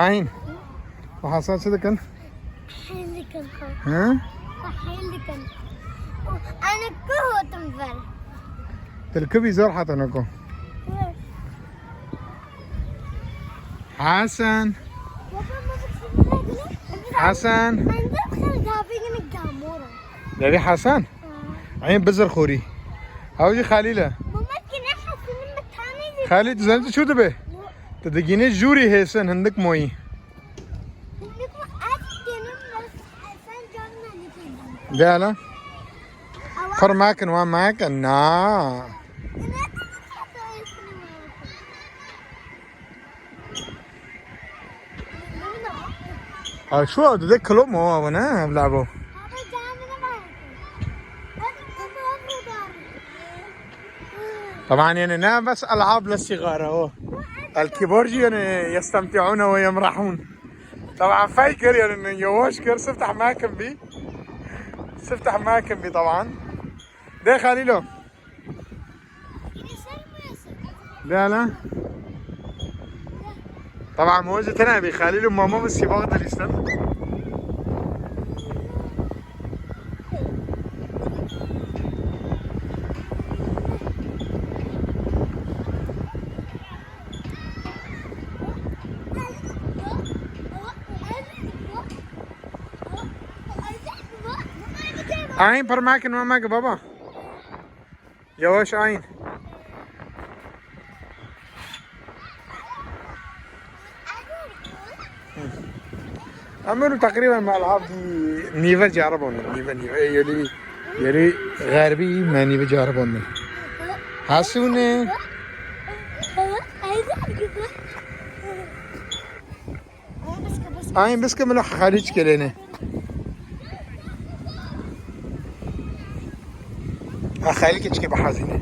عين وحصل شو ذكن؟ حيل ذكن ها؟ حيل ذكن أنا كهو تنفر تركبي زور حتى نكو حسن حسن دادي حسن عين بزر خوري هاوجي خليله خالد زنت شو تبي تدقيني جوري هيسن هندك موي ده لا فرماكن وماكن نا شو ده كلوب مو وانا بلعبه طبعا يعني انا بس العاب للصغار اهو الكبار يعني يستمتعون ويمرحون طبعا فايكر يعني يوشكر سفتح ماكن بي سفتح ماكن بي طبعا ده خليلو لا طبعا موجة تنابي خليلو ماما بس يبغى الاسلام عين برماكن ماماك بابا يواش عين عملوا تقريبا مع العاب دي نيفا جاربون نيفا يلي غربي ما نيفا جاربون حاسونه عين بس كملوا خارج كلينا أخليك تشكي بحزينة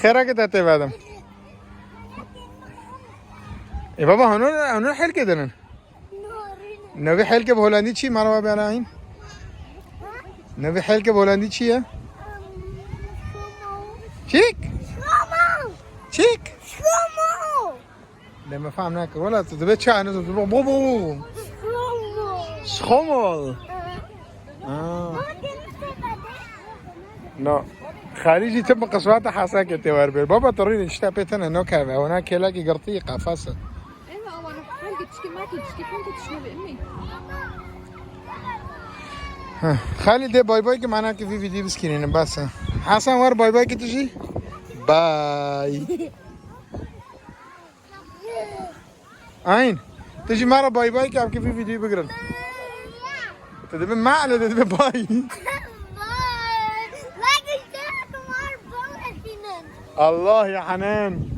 خيرك تاتي بعدم إيه بابا هنو حيل كده نبي حيل كبهولندي شيء مرة بيلاين نبي حيل كبهولندي شيء شيك لما فهمناك ولا تبي شيء أنا تبي بوبو schommel. No. خارجي تبقى قصواته حاساك توربي بابا تريني اشتبيتنا نوكا هناك لاقي قرطيقه فاسد ايوه وانا حاجه تشكي معك تشكي حاجه تشكي بامي خالد باي باي كي معناها في فيديو مسكينين بس حسن ور باي باي كي تجي باي عين تجي مرة باي باي كي في فيديو بقرن تدبي ما على تدبي باي الله يا حنان